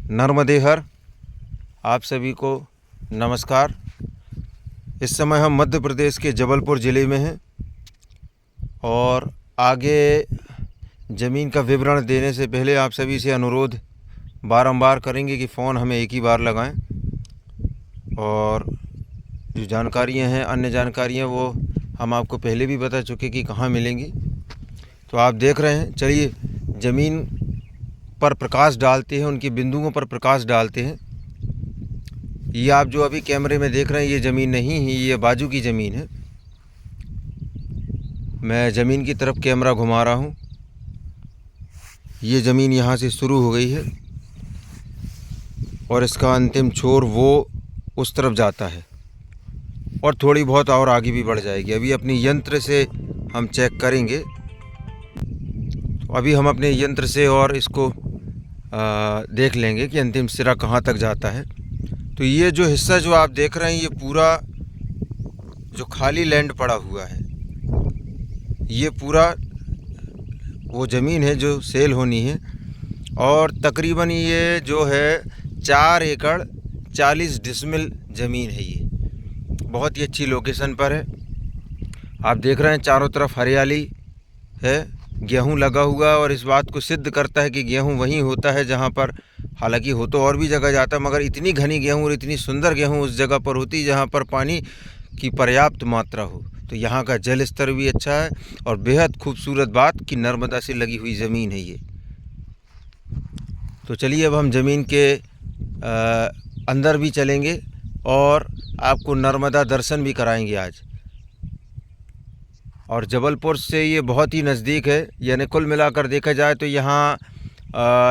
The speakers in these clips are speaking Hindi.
नर्मदे हर। आप सभी को नमस्कार। इस समय हम मध्य प्रदेश के जबलपुर ज़िले में हैं और आगे ज़मीन का विवरण देने से पहले आप सभी से अनुरोध बारंबार करेंगे कि फ़ोन हमें एक ही बार लगाएं और जो जानकारियां हैं, अन्य जानकारियां वो हम आपको पहले भी बता चुके कि कहाँ मिलेंगी। तो आप देख रहे हैं, चलिए ज़मीन पर प्रकाश डालते हैं, उनके बिंदुओं पर प्रकाश डालते हैं। ये आप जो अभी कैमरे में देख रहे हैं ये ज़मीन नहीं है, ये बाजू की ज़मीन है। मैं ज़मीन की तरफ कैमरा घुमा रहा हूँ। ये ज़मीन यहाँ से शुरू हो गई है और इसका अंतिम छोर वो उस तरफ जाता है और थोड़ी बहुत और आगे भी बढ़ जाएगी। अभी अपनी यंत्र से हम चेक करेंगे। तो अभी हम अपने यंत्र से और इसको देख लेंगे कि अंतिम सिरा कहाँ तक जाता है। तो ये जो हिस्सा जो आप देख रहे हैं ये पूरा जो खाली लैंड पड़ा हुआ है, ये पूरा वो ज़मीन है जो सेल होनी है और तकरीबन ये जो है 4 एकड़ 40 डिसमिल ज़मीन है। ये बहुत ही अच्छी लोकेशन पर है। आप देख रहे हैं चारों तरफ हरियाली है, गेहूं लगा हुआ और इस बात को सिद्ध करता है कि गेहूं वहीं होता है जहां पर, हालांकि हो तो और भी जगह जाता है, मगर इतनी घनी गेहूं और इतनी सुंदर गेहूं उस जगह पर होती है जहां पर पानी की पर्याप्त मात्रा हो। तो यहाँ का जल स्तर भी अच्छा है और बेहद खूबसूरत बात कि नर्मदा से लगी हुई ज़मीन है ये। तो चलिए अब हम ज़मीन के अंदर भी चलेंगे और आपको नर्मदा दर्शन भी कराएंगे आज। और जबलपुर से ये बहुत ही नज़दीक है, यानी कुल मिलाकर देखा जाए तो यहाँ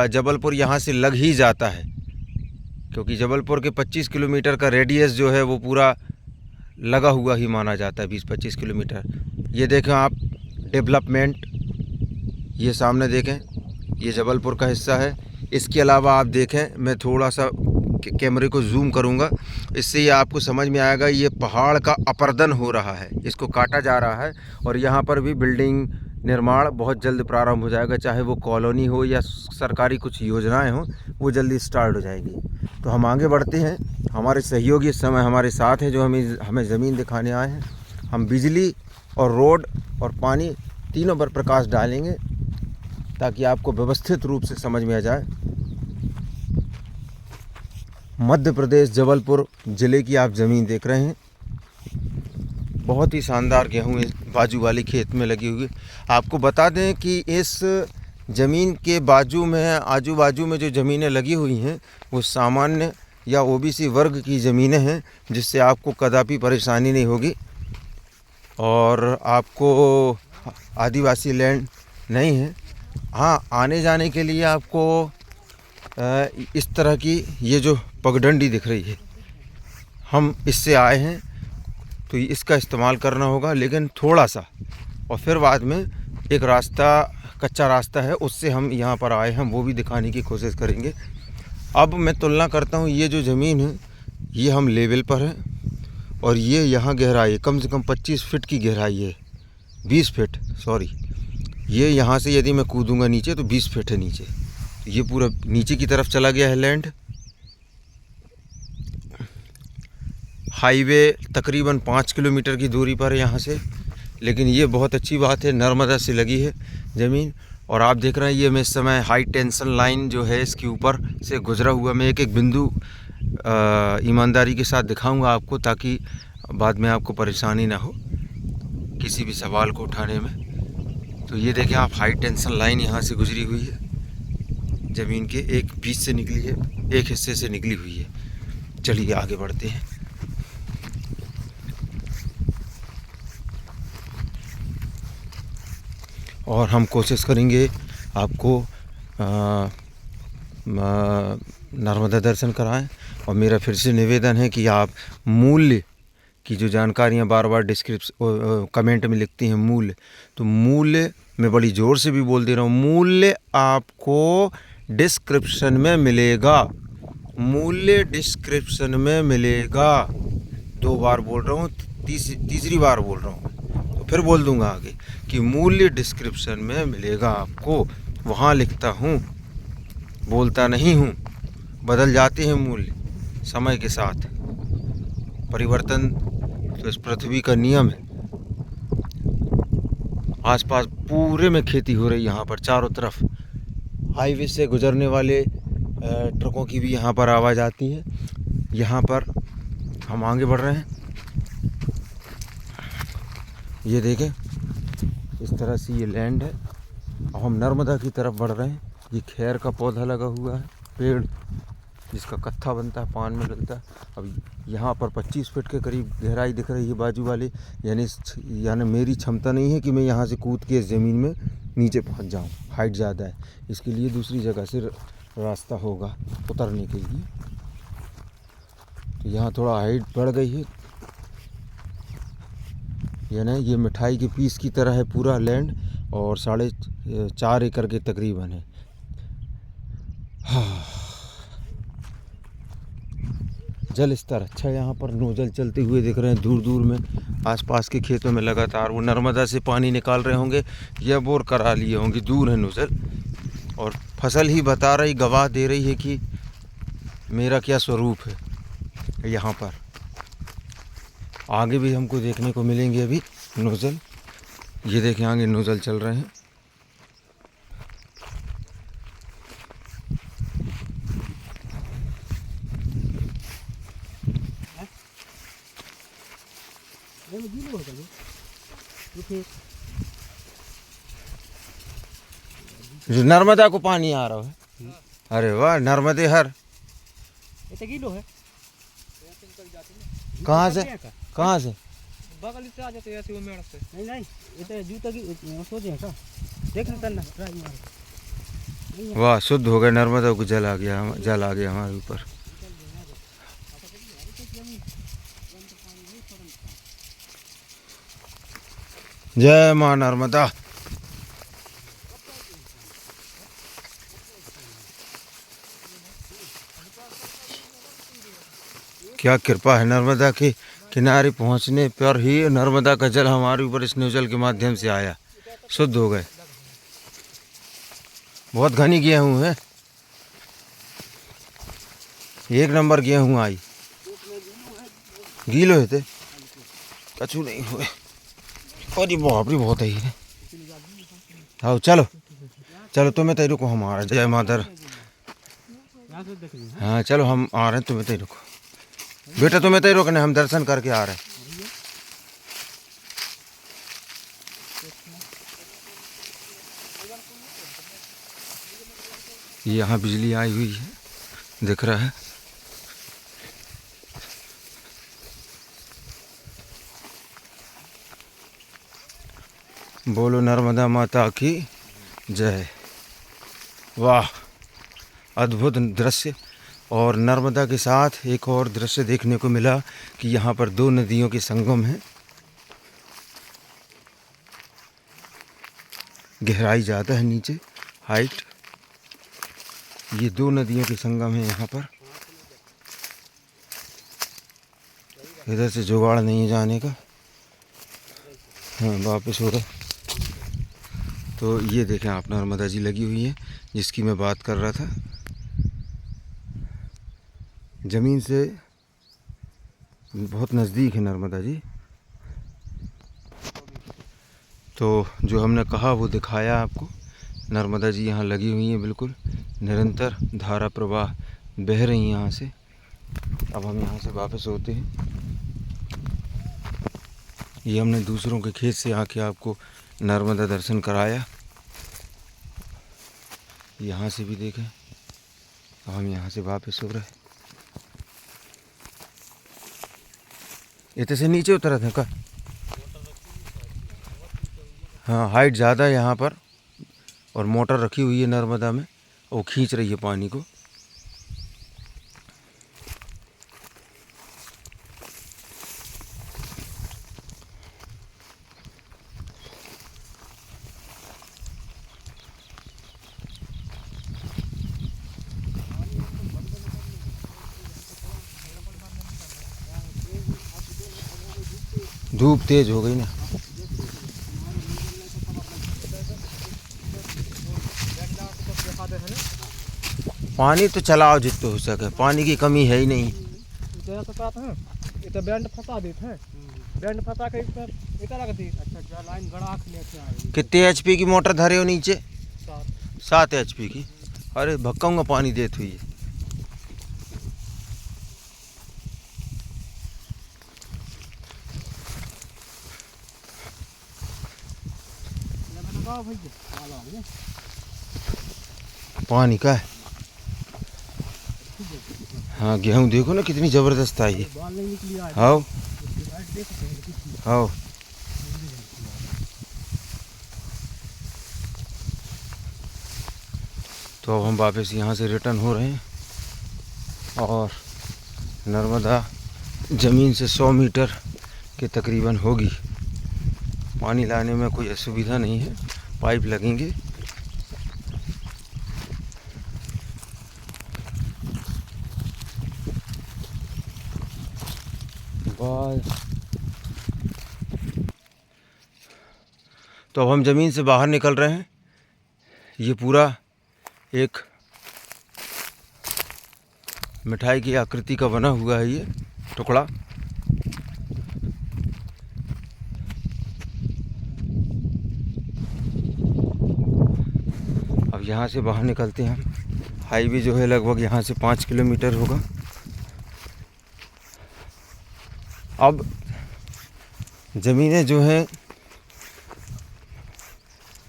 जबलपुर यहाँ से लग ही जाता है, क्योंकि जबलपुर के 25 किलोमीटर का रेडियस जो है वो पूरा लगा हुआ ही माना जाता है, 20-25 किलोमीटर। ये देखें आप डेवलपमेंट, ये सामने देखें, ये जबलपुर का हिस्सा है। इसके अलावा आप देखें, मैं थोड़ा सा कैमरे को जूम करूंगा, इससे ये आपको समझ में आएगा ये पहाड़ का अपरदन हो रहा है, इसको काटा जा रहा है और यहाँ पर भी बिल्डिंग निर्माण बहुत जल्द प्रारंभ हो जाएगा। चाहे वो कॉलोनी हो या सरकारी कुछ योजनाएं हों, वो जल्दी स्टार्ट हो जाएगी। तो हम आगे बढ़ते हैं। हमारे सहयोगी इस समय हमारे साथ हैं जो हमें ज़मीन दिखाने आए हैं। हम बिजली और रोड और पानी तीनों पर प्रकाश डालेंगे ताकि आपको व्यवस्थित रूप से समझ में आ जाए। मध्य प्रदेश जबलपुर ज़िले की आप ज़मीन देख रहे हैं। बहुत ही शानदार गेहूँ इस बाजू वाली खेत में लगी हुई। आपको बता दें कि इस ज़मीन के बाजू में, आजू बाजू में जो ज़मीनें लगी हुई हैं वो सामान्य या ओबीसी वर्ग की ज़मीनें हैं, जिससे आपको कदापि परेशानी नहीं होगी और आपको आदिवासी लैंड नहीं है। हाँ, आने जाने के लिए आपको इस तरह की ये जो पगडंडी दिख रही है, हम इससे आए हैं तो इसका इस्तेमाल करना होगा, लेकिन थोड़ा सा, और फिर बाद में एक रास्ता, कच्चा रास्ता है, उससे हम यहाँ पर आए हैं, वो भी दिखाने की कोशिश करेंगे। अब मैं तुलना करता हूँ, ये जो ज़मीन है ये हम लेवल पर है और ये यहाँ गहराई है, कम से कम 25 फीट की गहराई है, 20 फीट सॉरी। ये यहाँ से यदि मैं कूदूँगा नीचे तो 20 फीट है नीचे। ये पूरा नीचे की तरफ चला गया है लैंड। हाईवे तकरीबन 5 किलोमीटर की दूरी पर है यहाँ से, लेकिन ये बहुत अच्छी बात है, नर्मदा से लगी है ज़मीन। और आप देख रहे हैं ये मैं इस समय हाई टेंशन लाइन जो है इसके ऊपर से गुजरा हुआ, मैं एक एक बिंदु ईमानदारी के साथ दिखाऊंगा आपको, ताकि बाद में आपको परेशानी ना हो किसी भी सवाल को उठाने में। तो ये देखें आप, हाई टेंशन लाइन यहाँ से गुजरी हुई है, ज़मीन के एक बीच से निकली है, एक हिस्से से निकली हुई है। चलिए आगे बढ़ते हैं। और हम कोशिश करेंगे आपको नर्मदा दर्शन कराएं। और मेरा फिर से निवेदन है कि आप मूल्य की जो जानकारियां बार बार कमेंट में लिखती हैं मूल्य, तो मूल्य मैं बड़ी ज़ोर से भी बोल दे रहा हूँ, मूल्य आपको डिस्क्रिप्शन में मिलेगा, मूल्य डिस्क्रिप्शन में मिलेगा। 2 बार बोल रहा हूँ, तीसरी बार बोल रहा हूँ, तो फिर बोल दूंगा आगे कि मूल्य डिस्क्रिप्शन में मिलेगा आपको। वहाँ लिखता हूँ, बोलता नहीं हूँ, बदल जाते हैं मूल्य समय के साथ। परिवर्तन तो इस पृथ्वी का नियम है। आसपास पूरे में खेती हो रही है यहाँ पर चारों तरफ। हाईवे से गुजरने वाले ट्रकों की भी यहाँ पर आवाज़ आती है। यहाँ पर हम आगे बढ़ रहे हैं, ये देखें इस तरह से ये लैंड है। अब हम नर्मदा की तरफ बढ़ रहे हैं। ये खैर का पौधा लगा हुआ है, पेड़ जिसका कत्था बनता है, पान में डलता है। अब यहाँ पर 25 फीट के करीब गहराई दिख रही है बाजू वाले, यानी मेरी क्षमता नहीं है कि मैं यहाँ से कूद के इस ज़मीन में नीचे पहुँच जाऊँ। हाइट ज़्यादा है, इसके लिए दूसरी जगह से रास्ता होगा उतरने के लिए। तो यहाँ थोड़ा हाइट बढ़ गई है, यानी ये मिठाई के पीस की तरह है पूरा लैंड, और 4.5 एकड़ के तकरीबन है। जल स्तर अच्छा, यहाँ पर नोजल चलते हुए दिख रहे हैं दूर दूर में। आसपास के खेतों में लगातार वो नर्मदा से पानी निकाल रहे होंगे या बोर करा लिए होंगे, दूर है नोजल। और फसल ही बता रही, गवाह दे रही है कि मेरा क्या स्वरूप है यहाँ पर। आगे भी हमको देखने को मिलेंगे अभी नोजल। ये देखें आगे नोजल चल रहे हैं। नर्मदा को पानी आ रहा है। अरे वाह, नर्मदे हर गीलो है। कहाँ से बगल से आ जाते ऐसे वो मेड़ से। नहीं ये तो जूता की सोचे हैं का देख ना करना ट्राई मार। वाह, शुद्ध हो गया, नर्मदा को जल आ गया हमारे ऊपर। जय माँ नर्मदा। क्या कृपा है नर्मदा के किनारे पहुंचने पर ही नर्मदा का जल हमारे ऊपर इस नोजल के माध्यम से आया, शुद्ध हो गए। बहुत घनी गेहूँ है, 1 नंबर गेहूँ आई। गीलो है थे कछु नहीं हुए। अरे बाप रे, बहुत है। आओ चलो तुम्हें तय रुको, हम आ रहे हैं। जय माधर। हाँ चलो हम आ रहे हैं, तुम्हें तय रुको बेटा, तुम्हें तय रुकने, हम दर्शन करके आ रहे हैं। यहाँ बिजली आई हुई है, दिख रहा है। बोलो नर्मदा माता की जय। वाह, अद्भुत दृश्य। और नर्मदा के साथ एक और दृश्य देखने को मिला कि यहाँ पर 2 नदियों के संगम है। गहराई ज़्यादा है नीचे, हाइट। ये 2 नदियों के संगम है यहाँ पर। इधर से जुगाड़ नहीं है जाने का। हाँ, वापस हो रहा। तो ये देखें आप, नर्मदा जी लगी हुई है जिसकी मैं बात कर रहा था। ज़मीन से बहुत नज़दीक है नर्मदा जी। तो जो हमने कहा वो दिखाया आपको। नर्मदा जी यहाँ लगी हुई हैं, बिल्कुल निरंतर धारा प्रवाह बह रही हैं यहाँ से। अब हम यहाँ से वापस होते हैं। ये हमने दूसरों के खेत से आके आपको नर्मदा दर्शन कराया। यहाँ से भी देखें। अब हम यहाँ से वापस हो रहे हैं। इतने से नीचे उतरा था का? हाँ, हाइट ज़्यादा है यहाँ पर, और मोटर रखी हुई है नर्मदा में, वो खींच रही है पानी को। धूप तेज हो गई ना। पानी तो चलाओ जितना हो सके, पानी की कमी है ही नहीं। इतना तो कहते हैं, इतना बैंड फंसा देते हैं, बैंड फंसा के इतना इतना रख दी। अच्छा जा लाइन गड़ा के लेके आए। कितने एचपी की मोटर धरे हो नीचे? 7 7 एचपी की। अरे भक्काऊंगा पानी देते हुई। पानी का है। हाँ गेहूँ देखो ना कितनी जबरदस्त आई है। हाँ हाँ तो अब हम वापस यहाँ से रिटर्न हो रहे हैं और नर्मदा ज़मीन से 100 मीटर के तकरीबन होगी। पानी लाने में कोई असुविधा नहीं है, पाइप लगेंगे। तो अब हम ज़मीन से बाहर निकल रहे हैं। ये पूरा एक मिठाई की आकृति का बना हुआ है ये टुकड़ा। अब यहाँ से बाहर निकलते हैं हम। हाईवे जो है लगभग यहाँ से 5 किलोमीटर होगा। अब ज़मीनें जो हैं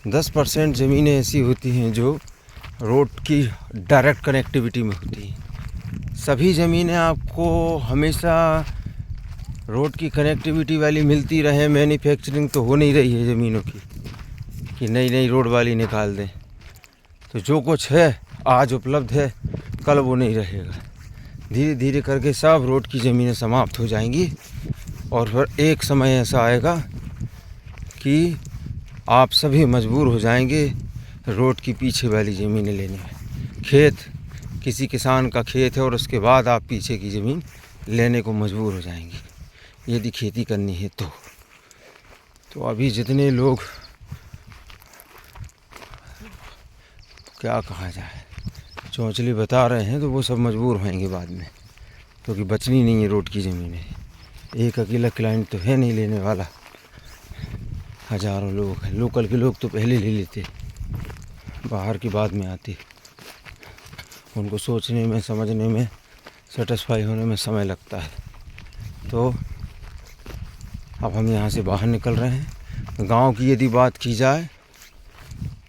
10% ज़मीनें ऐसी होती हैं जो रोड की डायरेक्ट कनेक्टिविटी में होती हैं। सभी ज़मीनें आपको हमेशा रोड की कनेक्टिविटी वाली मिलती रहे, मैन्युफैक्चरिंग तो हो नहीं रही है ज़मीनों की कि नई नई रोड वाली निकाल दें। तो जो कुछ है आज उपलब्ध है कल वो नहीं रहेगा। धीरे धीरे करके सब रोड की ज़मीनें समाप्त हो जाएंगी और फिर एक समय ऐसा आएगा कि आप सभी मजबूर हो जाएंगे रोड की पीछे वाली ज़मीनें लेने में। खेत किसी किसान का खेत है और उसके बाद आप पीछे की ज़मीन लेने को मजबूर हो जाएंगे यदि खेती करनी है तो अभी जितने लोग क्या कहा जाए चौंचले बता रहे हैं तो वो सब मजबूर होंगे बाद में, क्योंकि बचनी नहीं है रोड की ज़मीनें। एक अकेला क्लाइंट तो है नहीं लेने वाला, हज़ारों लोग हैं। लोकल के लोग तो पहले ले लेते, बाहर की बाद में आते। उनको सोचने में, समझने में, सेटिस्फाई होने में समय लगता है। तो अब हम यहाँ से बाहर निकल रहे हैं। गांव की यदि बात की जाए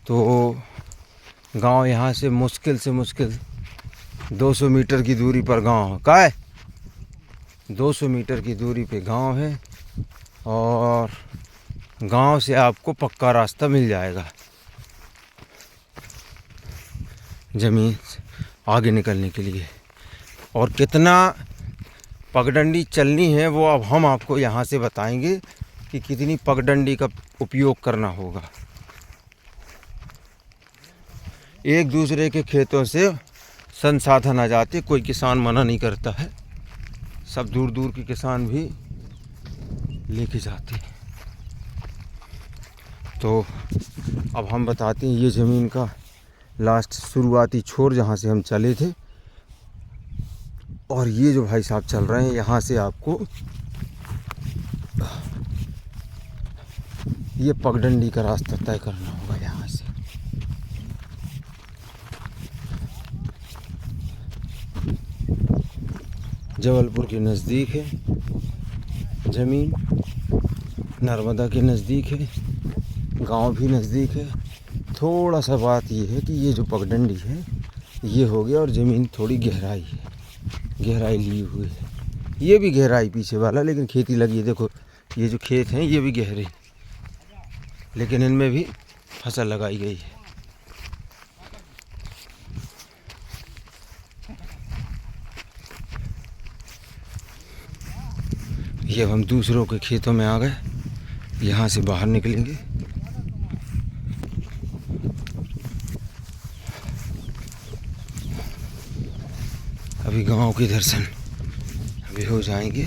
तो गांव यहाँ से मुश्किल 200 मीटर की दूरी पर गांव है। का है 200 मीटर की दूरी पे गांव है और गांव से आपको पक्का रास्ता मिल जाएगा ज़मीन आगे निकलने के लिए। और कितना पगडंडी चलनी है वो अब हम आपको यहाँ से बताएंगे कि कितनी पगडंडी का उपयोग करना होगा। एक दूसरे के खेतों से संसाधन आ जाते, कोई किसान मना नहीं करता है, सब दूर दूर के किसान भी लेके जाते हैं। तो अब हम बताते हैं ये ज़मीन का लास्ट शुरुआती छोर जहाँ से हम चले थे और ये जो भाई साहब चल रहे हैं यहाँ से आपको ये पगडंडी का रास्ता तय करना होगा। यहाँ से जबलपुर के नज़दीक है ज़मीन, नर्मदा के नज़दीक है, गांव भी नज़दीक है। थोड़ा सा बात ये है कि ये जो पगडंडी है ये हो गया और ज़मीन थोड़ी गहराई है, गहराई ली हुई है। ये भी गहराई पीछे वाला, लेकिन खेती लगी है। देखो ये जो खेत हैं ये भी गहरे, लेकिन इनमें भी फसल लगाई गई है। ये हम दूसरों के खेतों में आ गए, यहाँ से बाहर निकलेंगे। अभी गांव के दर्शन अभी हो जाएंगे।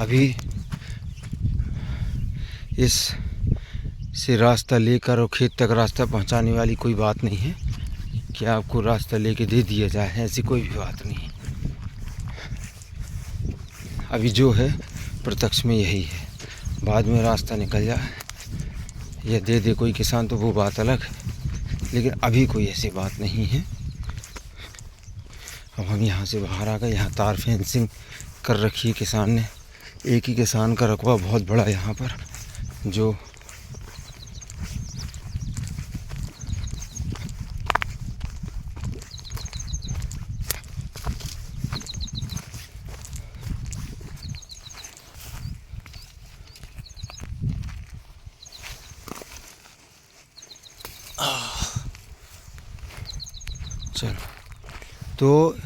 अभी इस से रास्ता लेकर और खेत तक रास्ता पहुंचाने वाली कोई बात नहीं है कि आपको रास्ता लेके दे दिया जाए, ऐसी कोई भी बात नहीं है। अभी जो है प्रत्यक्ष में यही है, बाद में रास्ता निकल जाए या दे दे कोई किसान तो वो बात अलग है, लेकिन अभी कोई ऐसी बात नहीं है। अब हम यहाँ से बाहर आ गए। यहाँ तार फेंसिंग कर रखी है किसान ने। एक ही किसान का रकबा बहुत बड़ा है यहाँ पर, जो चलो तो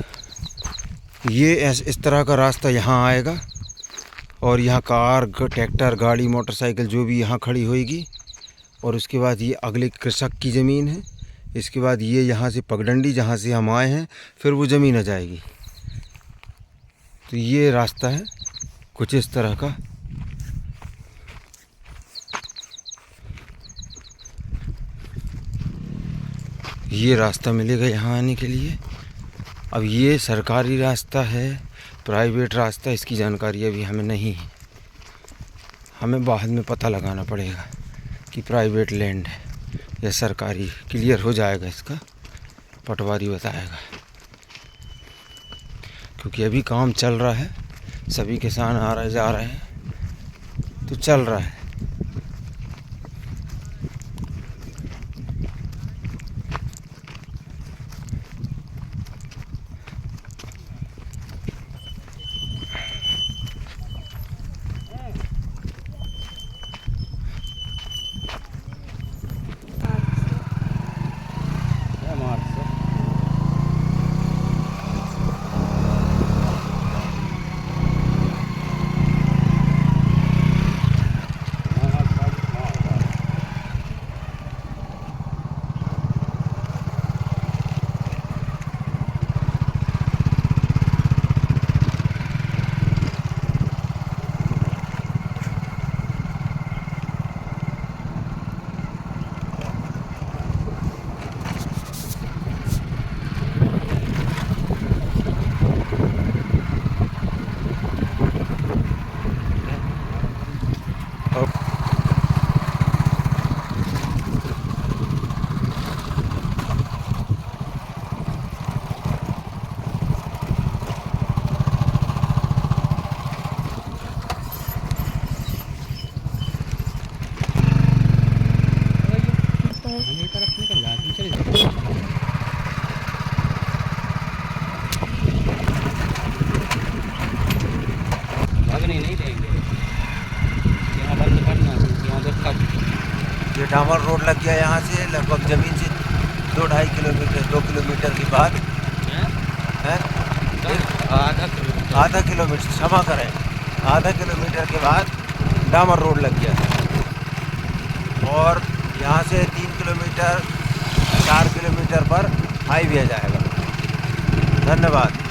ये इस तरह का रास्ता यहाँ आएगा और यहाँ कार ट्रैक्टर गाड़ी मोटरसाइकिल जो भी यहाँ खड़ी होएगी। और उसके बाद ये अगले कृषक की ज़मीन है। इसके बाद ये यहाँ से पगडंडी जहाँ से हम आए हैं फिर वो ज़मीन आ जाएगी। तो ये रास्ता है कुछ इस तरह का। ये रास्ता मिलेगा यहाँ आने के लिए। अब ये सरकारी रास्ता है प्राइवेट रास्ता, इसकी जानकारी अभी हमें नहीं है। हमें बाद में पता लगाना पड़ेगा कि प्राइवेट लैंड है या सरकारी। क्लियर हो जाएगा इसका, पटवारी बताएगा, क्योंकि अभी काम चल रहा है। सभी किसान आ रहे जा रहे हैं तो चल रहा है। ये डामर रोड लग गया यहाँ से लगभग ज़मीन से 2-2.5 किलोमीटर 2 किलोमीटर के बाद है आधा किलोमीटर, क्षमा करें, आधा किलोमीटर के बाद डामर रोड लग गया। और यहाँ से 3 किलोमीटर 4 किलोमीटर पर हाईवे जाएगा। धन्यवाद।